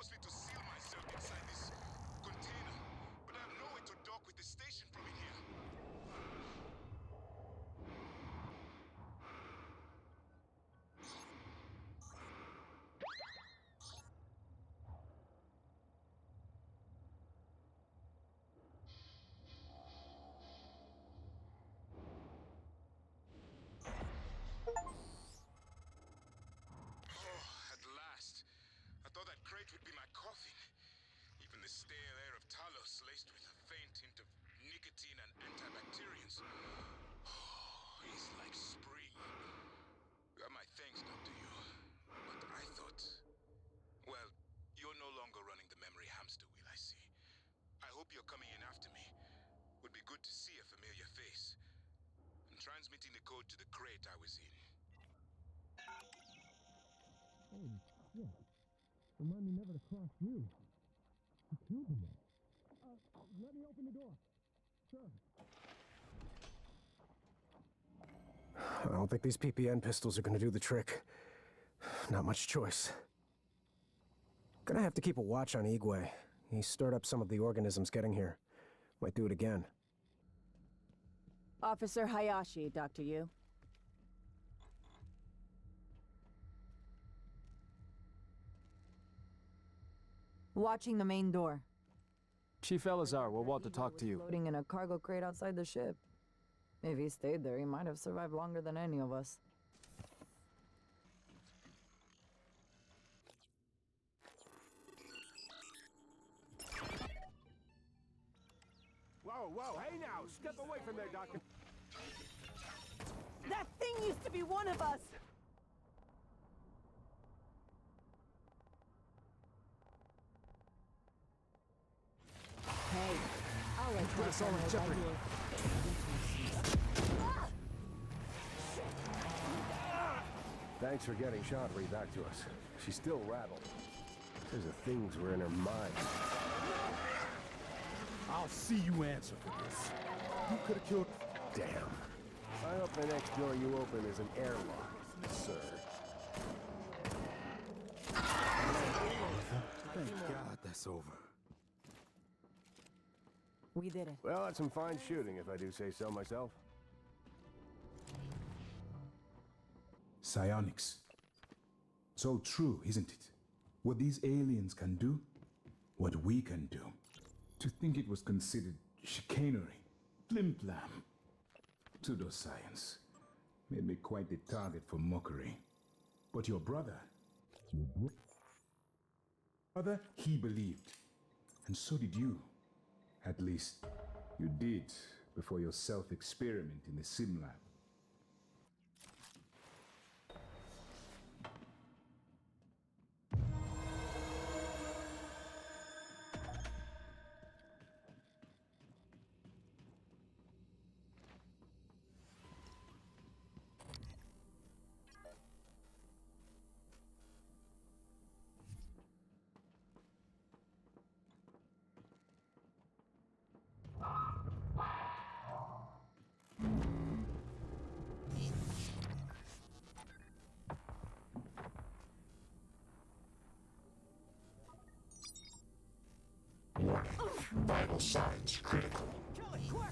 mostly to seal myself inside this container, but I have no way to dock with the station from in here. I thought that crate would be my coffin. Even the stale air of Talos laced with a faint hint of nicotine and antibacterians. Oh, it's like spring. My thanks not to you. But I thought... Well, you're no longer running the memory hamster wheel, I see. I hope you're coming in after me. Would be good to see a familiar face. I'm transmitting the code to the crate I was in. Holy shit. Remind me never to cross you. You killed them all. Let me open the door. Sure. I don't think these PPN pistols are gonna do the trick. Not much choice. Gonna have to keep a watch on Igwe. He stirred up some of the organisms getting here. Might do it again. Officer Hayashi, Dr. Yu. Watching the main door. Chief Elazar, we'll want to talk to you. Floating in a cargo crate outside the ship. If he stayed there, he might have survived longer than any of us. Whoa, whoa, hey now! Step away from there, Doctor. That thing used to be one of us! Hey, I'll let Put us all in jeopardy. Thanks for getting Chandri back to us. She's still rattled. Says the things were in her mind. I'll see you answer for this. You could have killed... Damn. I hope the next door you open is an airlock, sir. Thank God that's over. We did it. Well, that's some fine shooting, if I do say so myself. Psionics. So true, isn't it? What these aliens can do, what we can do. To think it was considered chicanery, flim-flam, pseudoscience, made me quite the target for mockery. But your brother, he believed, and so did you. At least, you did before your self-experiment in the sim lab. Vital signs critical. Kill it, quick!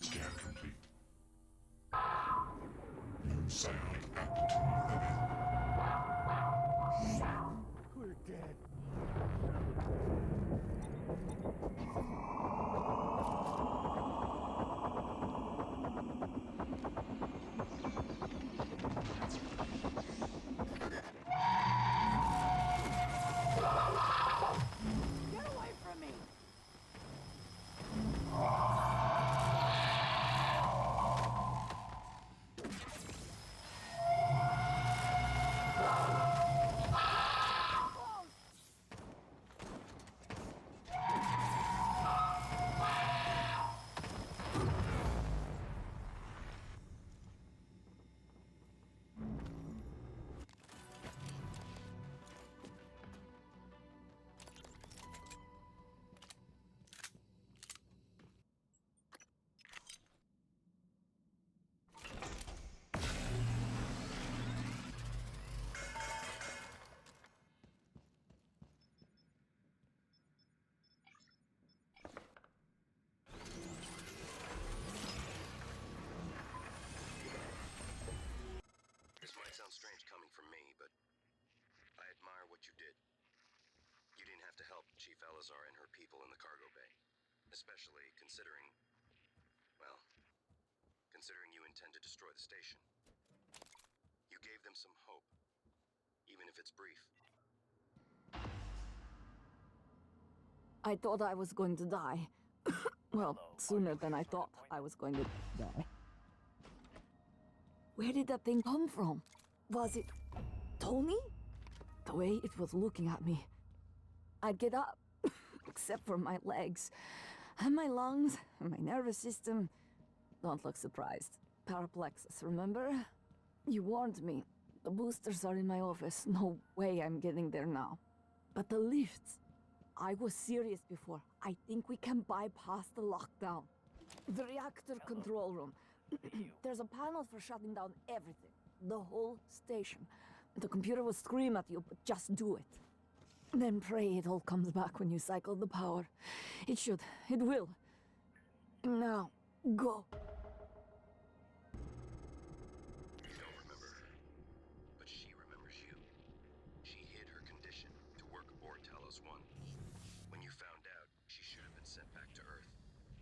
Scan complete. New psionic aptitude available. We're dead. what you did. You didn't have to help Chief Elazar and her people in the cargo bay. Especially considering, well, considering you intend to destroy the station. You gave them some hope, even if it's brief. I thought I was going to die. Well, sooner than I thought I was going to die. Where did that thing come from? Was it Tony? The way it was looking at me. I'd get up, except for my legs, and my lungs, and my nervous system. Don't look surprised. Paraplexus, remember? You warned me. The boosters are in my office. No way I'm getting there now. But the lifts. I was serious before. I think we can bypass the lockdown. The reactor control room. There's a panel for shutting down everything. The whole station. The computer will scream at you, but just do it. Then pray it all comes back when you cycle the power. It should. It will. Now, go. You don't remember her, but she remembers you. She hid her condition to work aboard Talos I. When you found out, she should have been sent back to Earth.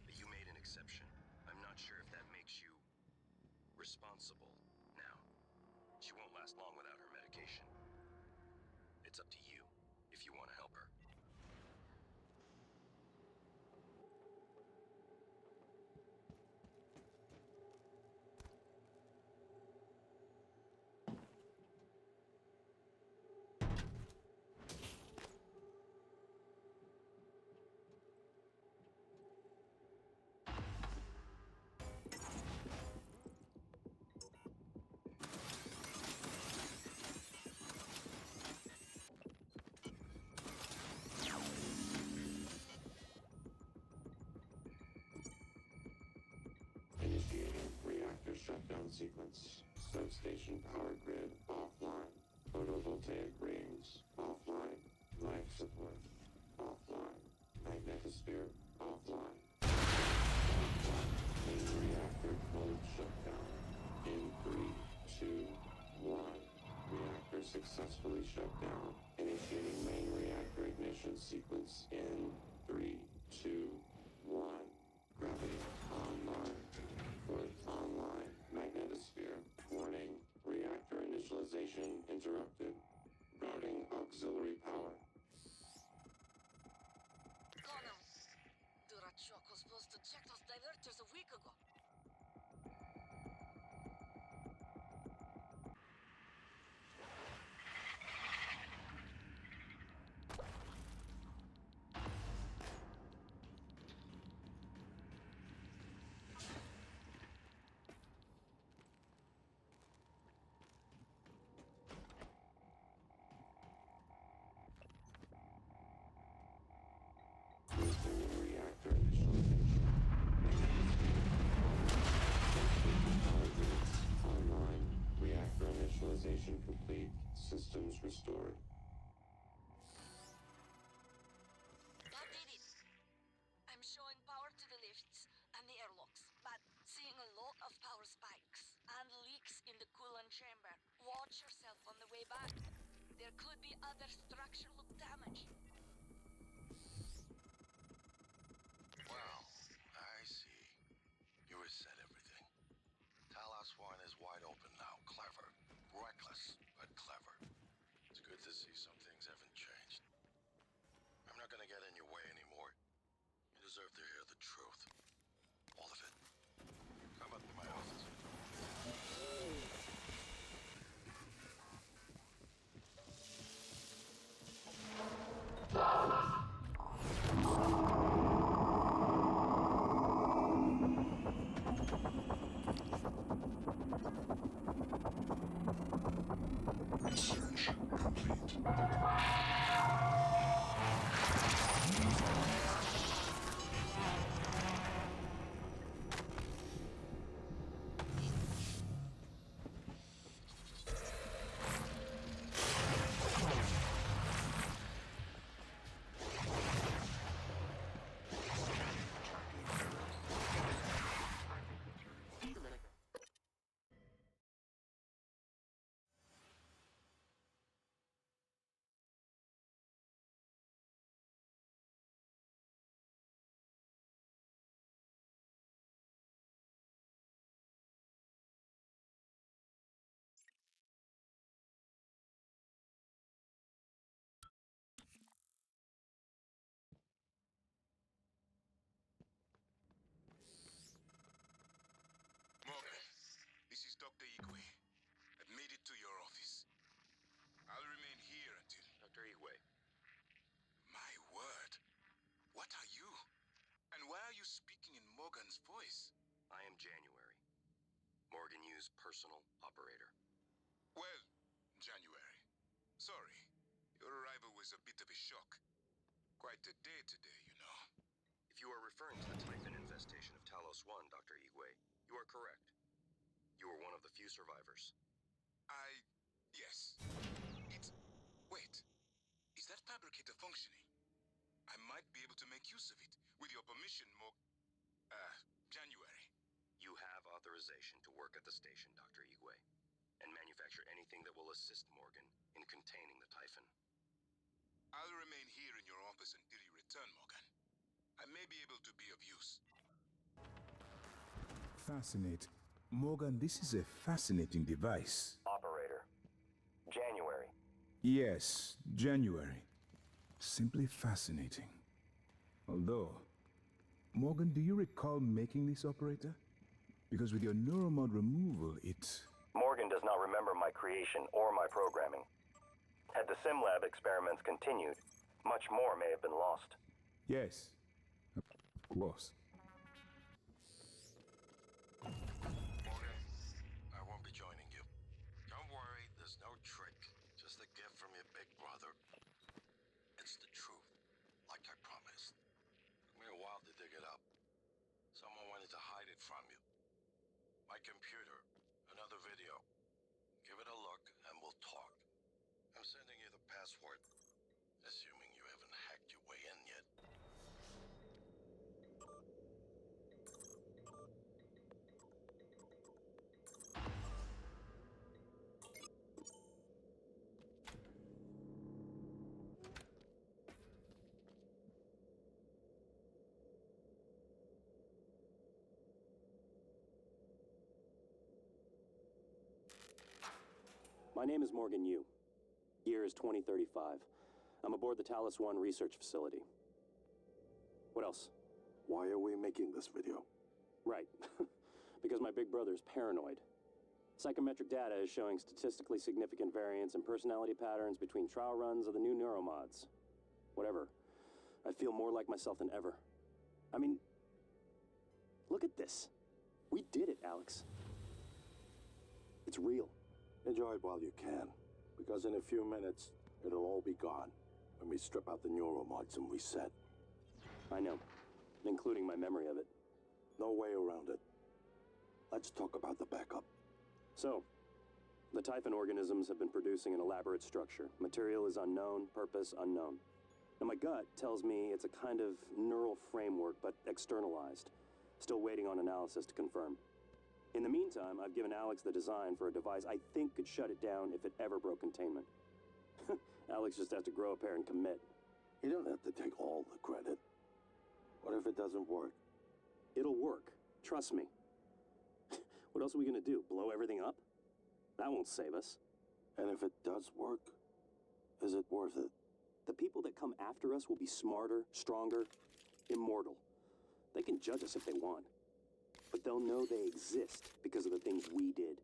But you made an exception. I'm not sure if that makes you responsible now. She won't last long without her medication. It's up to you if you want to help her. Initiating reactor shutdown sequence. Substation power grid offline. Photovoltaic rings offline. Life support offline. Magnetosphere offline. Offline. Main reactor cold shutdown. In 3, 2, 1. Reactor successfully shut down. Initiating main reactor ignition sequence in 3, 2, 1. Gravity online. Foot online. Magnetosphere. Warning. Reactor initialization interrupted. Routing auxiliary power. Connell, Durachok was supposed to check those diverters a week ago. Resuming reactor initialization. Power grids online. Reactor initialization complete. Systems restored. That did it. I'm showing power to the lifts and the airlocks, but seeing a lot of power spikes and leaks in the coolant chamber. Watch yourself on the way back. There could be other structural damage. Well, I see. You reset everything. Talos I is wide open now. Clever. Reckless, but clever. It's good to see some things haven't changed. I'm not gonna get in your way anymore. You deserve to hear the truth. All of it. Come up to my office. Search complete. Morgan's voice. I am January. Morgan Yu's personal operator. Well, January. Sorry. Your arrival was a bit of a shock. Quite a day today, you know. If you are referring to the Typhon infestation of Talos I, Dr. Igwe, you are correct. You are one of the few survivors. Yes. Wait. Is that fabricator functioning? I might be able to make use of it. With your permission, January. You have authorization to work at the station, Dr. Igwe, and manufacture anything that will assist Morgan in containing the Typhon. I'll remain here in your office until you return, Morgan. I may be able to be of use. Fascinate. Morgan, this is a fascinating device. Operator. January. Yes, January. Simply fascinating. Although, Morgan, do you recall making this operator? Because with your neuromod removal, Morgan does not remember my creation or my programming. Had the SimLab experiments continued, much more may have been lost. Yes, of course. Morgan, I won't be joining you. Don't worry, there's no trick. Just a gift from your big brother. It's the truth, like I promised. Took me a while to dig it up. Someone wanted to hide it from you. My computer, another video. Give it a look and we'll talk. I'm sending you the password, assuming you haven't hacked your way in yet. My name is Morgan Yu. Year is 2035. I'm aboard the Talos I research facility. What else? Why are we making this video? Right. Because my big brother's paranoid. Psychometric data is showing statistically significant variance in personality patterns between trial runs of the new neuromods. Whatever. I feel more like myself than ever. I mean, look at this. We did it, Alex. It's real. Enjoy it while you can, because in a few minutes, it'll all be gone when we strip out the neuromods and reset. I know, including my memory of it. No way around it. Let's talk about the backup. So, the Typhon organisms have been producing an elaborate structure. Material is unknown, purpose unknown. Now my gut tells me it's a kind of neural framework, but externalized. Still waiting on analysis to confirm. In the meantime, I've given Alex the design for a device I think could shut it down if it ever broke containment. Alex just has to grow a pair and commit. You don't have to take all the credit. What if it doesn't work? It'll work. Trust me. What else are we gonna do? Blow everything up? That won't save us. And if it does work, is it worth it? The people that come after us will be smarter, stronger, immortal. They can judge us if they want. But they'll know they exist because of the things we did.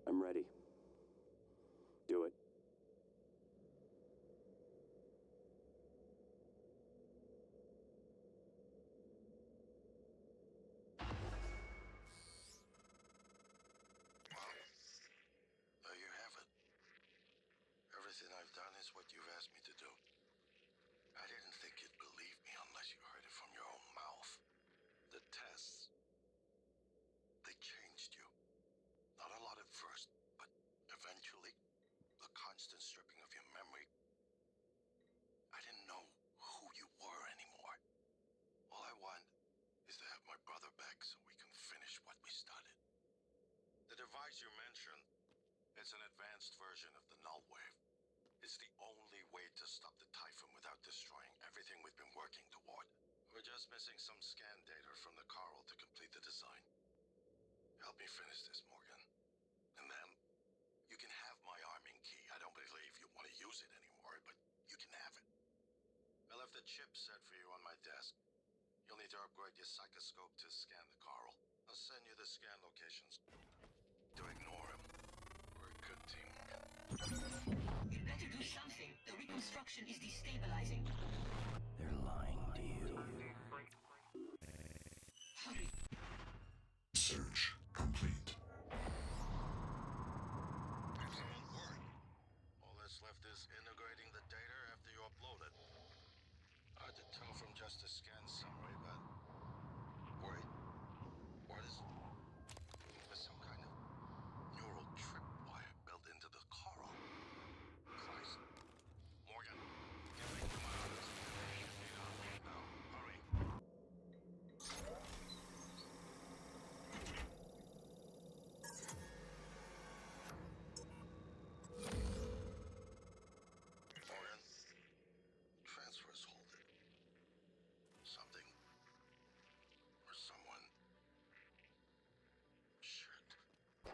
I'm ready. Do it. Well, there you have it. Everything I've done is what you've asked me to do. I didn't think you'd believe me unless you heard it from your own mouth. The tests, they changed you. Not a lot at first, but eventually, the constant stripping of your memory. I didn't know who you were anymore. All I want is to have my brother back so we can finish what we started. The device you mentioned, it's an advanced version of the null wave. It's the only way to stop the Typhon without destroying everything we've been working toward. We're just missing some scan data from the Coral to complete the design. Help me finish this, Morgan. And then, you can have my arming key. I don't believe you want to use it anymore, but you can have it. I left a chip set for you on my desk. You'll need to upgrade your psychoscope to scan the Coral. I'll send you the scan locations. To ignore him. We're a good team. You better do something. The reconstruction is destabilizing. They're lying to you.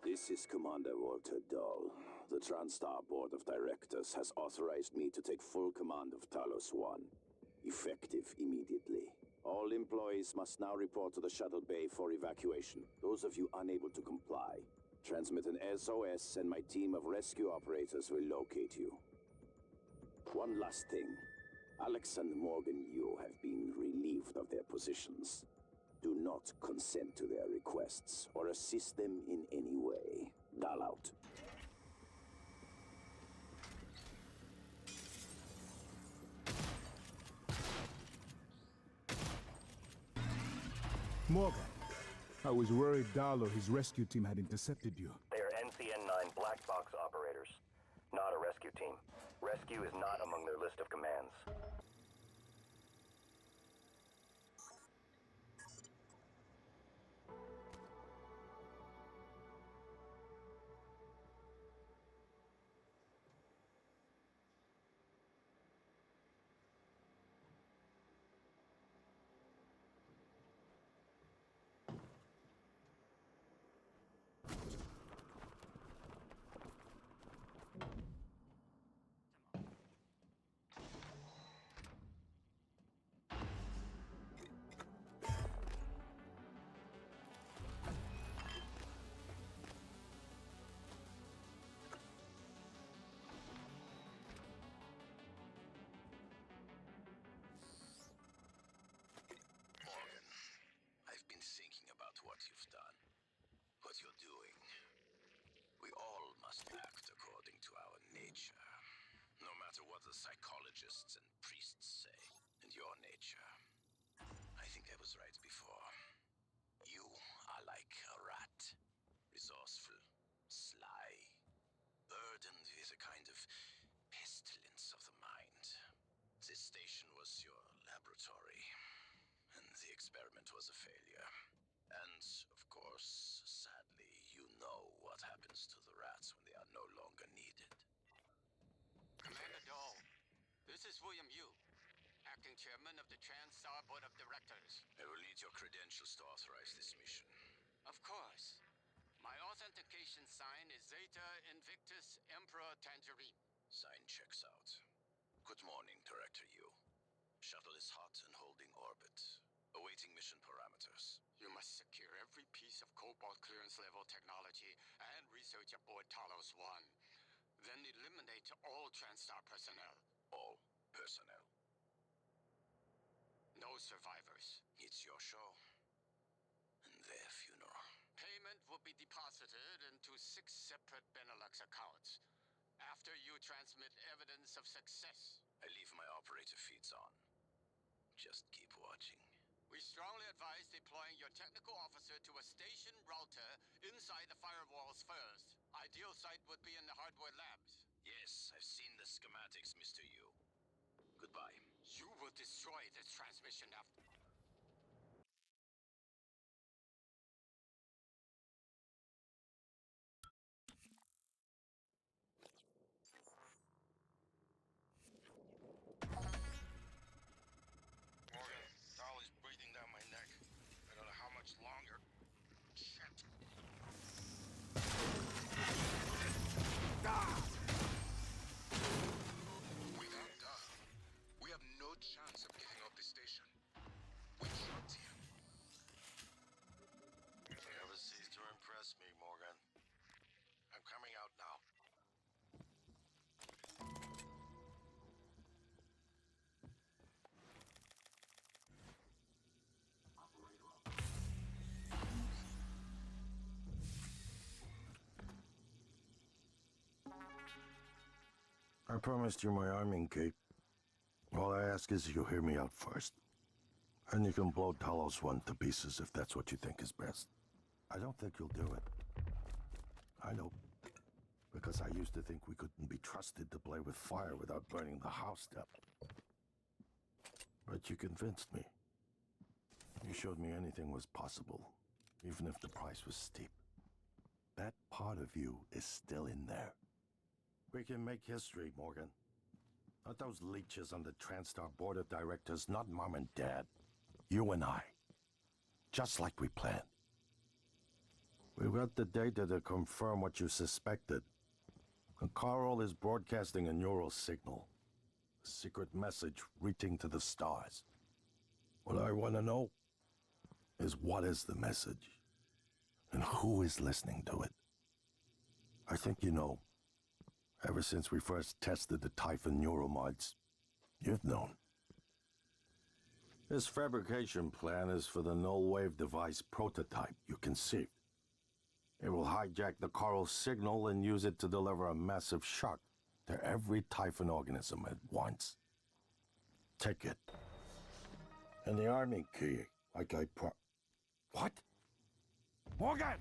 This is Commander Walter Dahl. The TranStar Board of Directors has authorized me to take full command of Talos I, effective immediately. All employees must now report to the shuttle bay for evacuation. Those of you unable to comply, transmit an SOS and my team of rescue operators will locate you. One last thing. Alex and Morgan Yu have been relieved of their positions. Do not consent to their requests or assist them in any way. Dahl out. Morgan, I was worried Dahl or his rescue team had intercepted you. They are NCN-9 black box operators, not a rescue team. Rescue is not among their list of commands. Morgan, I've been thinking about what you've done, what you're doing. We all must act according to our nature, no matter what the psychologists and priests say, and your nature. I think I was right before. You are like a rat, resourceful, sly, burdened with a kind of pestilence of the mind. This station was your laboratory, and the experiment was a failure. And, of course, sadly, you know what happens to the rats when they are no longer needed. Commander Dahl, this is William Yu, acting chairman of the TranStar Board of Directors. I will need your credentials to authorize this mission. Of course. My authentication sign is Zeta Invictus Emperor Tangerine. Sign checks out. Good morning, Director Yu. Shuttle is hot and holding orbit. Awaiting mission parameters. You must secure every piece of Cobalt clearance level technology and research aboard Talos I. Then eliminate all TranStar personnel. All personnel. No survivors. It's your show. And their funeral. Payment will be deposited into 6 separate Benelux accounts. After you transmit evidence of success. I leave my operator feeds on. Just keep watching. We strongly advise deploying your technical officer to a station router inside the firewalls first. Ideal site would be in the hardware labs. Yes, I've seen the schematics, Mr. Yu. Goodbye. You will destroy this transmission after... Morgan, Dahl is breathing down my neck. I don't know how much longer. Shit. Without Dahl, we have no chance of getting off the station. We trapped him. You never cease to impress me, Morgan. I'm coming out now. I promised you my arming cape. All I ask is you hear me out first. And you can blow Talos I to pieces if that's what you think is best. I don't think you'll do it. I know. Because I used to think we couldn't be trusted to play with fire without burning the house down. But you convinced me. You showed me anything was possible, even if the price was steep. That part of you is still in there. We can make history, Morgan. Not those leeches on the TranStar Board of Directors, not Mom and Dad. You and I. Just like we planned. We got the data to confirm what you suspected. And Carl is broadcasting a neural signal. A secret message reaching to the stars. What I want to know is what is the message? And who is listening to it? I think you know. Ever since we first tested the Typhon neuromods, you've known. This fabrication plan is for the null-wave device prototype you conceived. It will hijack the Carl signal and use it to deliver a massive shock to every Typhon organism at once. Take it. And the army key, like I What? Morgan!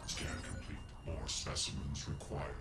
Scan complete. More specimens required.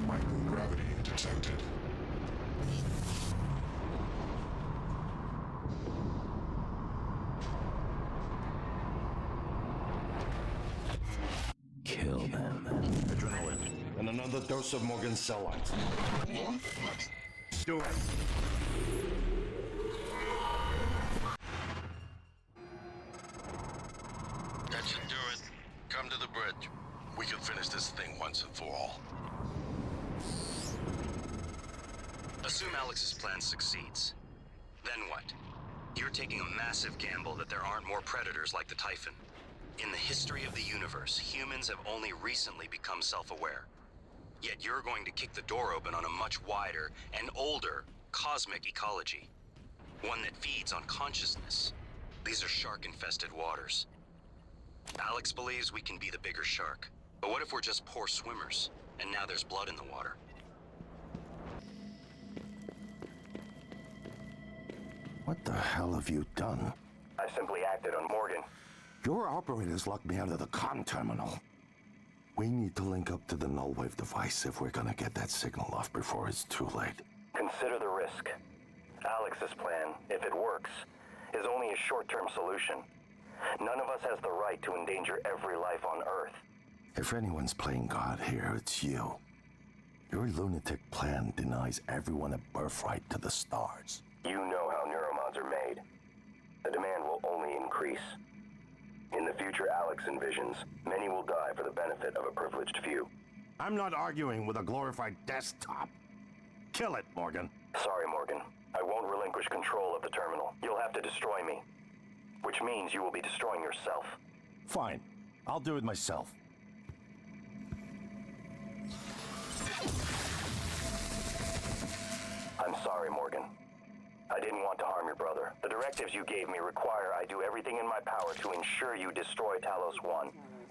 Microgravity detected. Kill them. Adrenaline. And another dose of Morgan's cell lines. Do it. That should do it. Come to the bridge. We can finish this thing once and for all. Assume Alex's plan succeeds. Then what? You're taking a massive gamble that there aren't more predators like the Typhon. In the history of the universe, humans have only recently become self-aware. Yet you're going to kick the door open on a much wider and older cosmic ecology. One that feeds on consciousness. These are shark-infested waters. Alex believes we can be the bigger shark. But what if we're just poor swimmers, and now there's blood in the water? What the hell have you done? I simply acted on Morgan. Your operators locked me out of the comm terminal. We need to link up to the null-wave device if we're gonna get that signal off before it's too late. Consider the risk. Alex's plan, if it works, is only a short-term solution. None of us has the right to endanger every life on Earth. If anyone's playing God here, it's you. Your lunatic plan denies everyone a birthright to the stars. You know how neuromods are made. The demand will only increase. In the future Alex envisions, many will die for the benefit of a privileged few. I'm not arguing with a glorified desktop. Kill it, Morgan. Sorry, Morgan. I won't relinquish control of the terminal. You'll have to destroy me. Which means you will be destroying yourself. Fine. I'll do it myself. I'm sorry, Morgan. I didn't want to harm your brother. The directives you gave me require I do everything in my power to ensure you destroy Talos I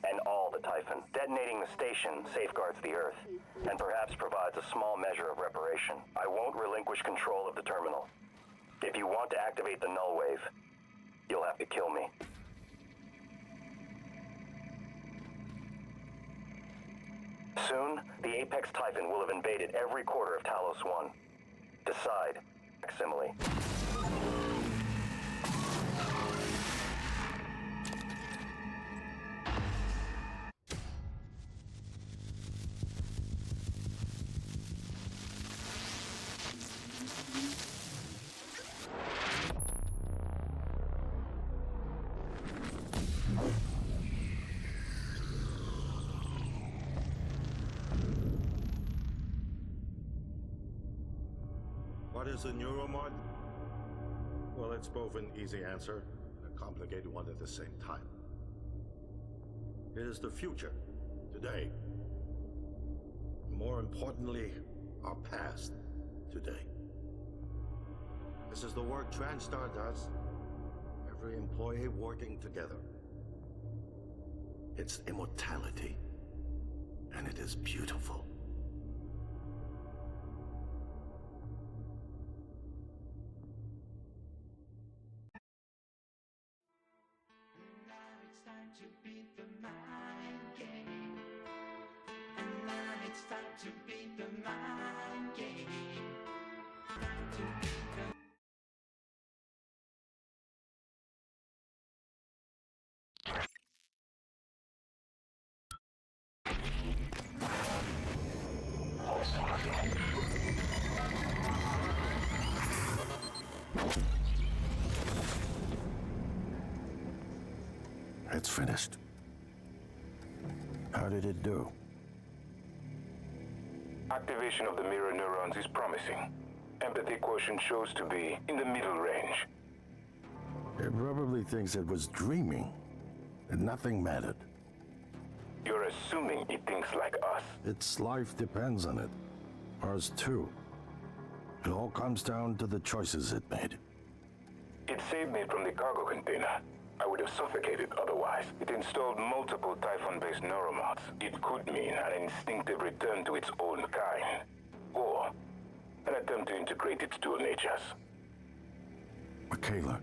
and all the Typhon. Detonating the station safeguards the Earth, and perhaps provides a small measure of reparation. I won't relinquish control of the terminal. If you want to activate the null wave, you'll have to kill me. Soon, the Apex Typhon will have invaded every quarter of Talos I. Decide, facsimile. What is a neuromod? Well, it's both an easy answer and a complicated one at the same time. It is the future, today. More importantly, our past, today. This is the work TranStar does. Every employee working together. It's immortality, and it is beautiful. To beat the mind game. And now it's time to beat the mind game. Time to beat the It's finished. How did it do? Activation of the mirror neurons is promising. Empathy quotient shows to be in the middle range. It probably thinks it was dreaming, and nothing mattered. You're assuming it thinks like us. Its life depends on it. Ours too. It all comes down to the choices it made. It saved me from the cargo container. I would have suffocated otherwise. It installed multiple Typhon-based neuromods. It could mean an instinctive return to its own kind. Or an attempt to integrate its dual natures. Michaela.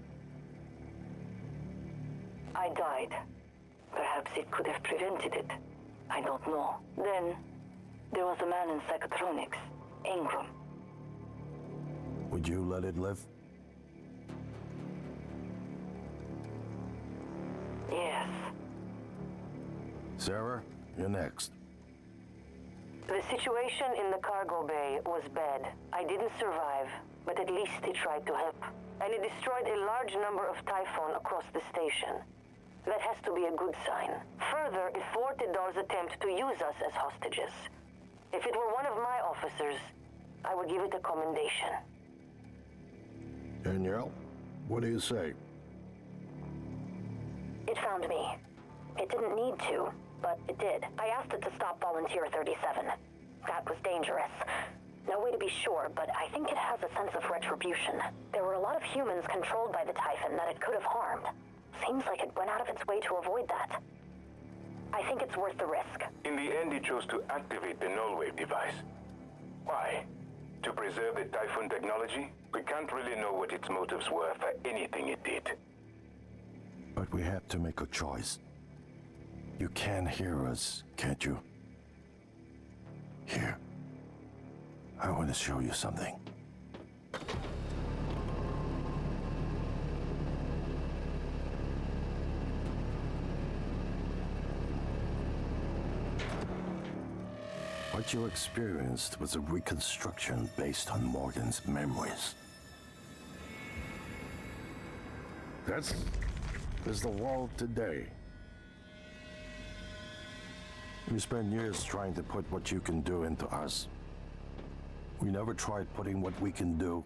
I died. Perhaps it could have prevented it. I don't know. Then, there was a man in psychotronics, Ingram. Would you let it live? Yes. Sarah, you're next. The situation in the cargo bay was bad. I didn't survive, but at least it tried to help. And it destroyed a large number of Typhon across the station. That has to be a good sign. Further, it thwarted Dahl's attempt to use us as hostages. If it were one of my officers, I would give it a commendation. Danielle, what do you say? It found me. It didn't need to, but it did. I asked it to stop Volunteer 37. That was dangerous. No way to be sure, but I think it has a sense of retribution. There were a lot of humans controlled by the Typhon that it could have harmed. Seems like it went out of its way to avoid that. I think it's worth the risk. In the end, it chose to activate the null wave device. Why? To preserve the Typhon technology? We can't really know what its motives were for anything it did. But we have to make a choice. You can hear us, can't you? Here. I want to show you something. What you experienced was a reconstruction based on Morgan's memories. That's the world today. We spent years trying to put what you can do into us. We never tried putting what we can do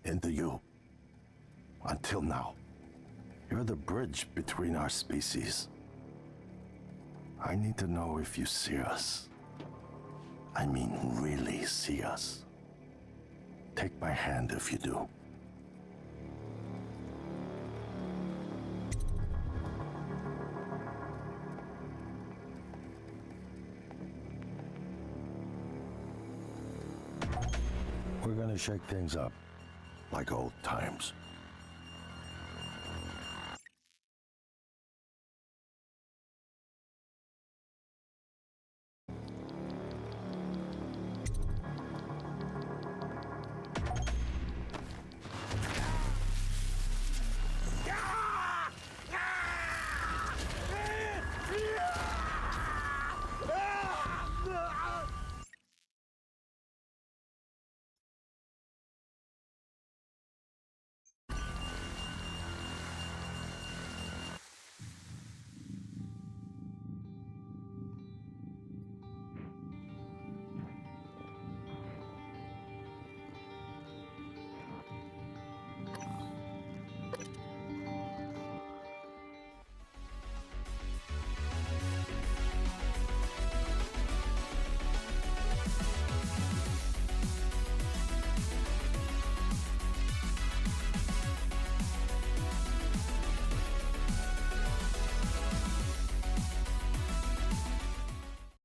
into you. Until now. You're the bridge between our species. I need to know if you see us. I mean, really see us. Take my hand if you do. We're gonna shake things up, like old times.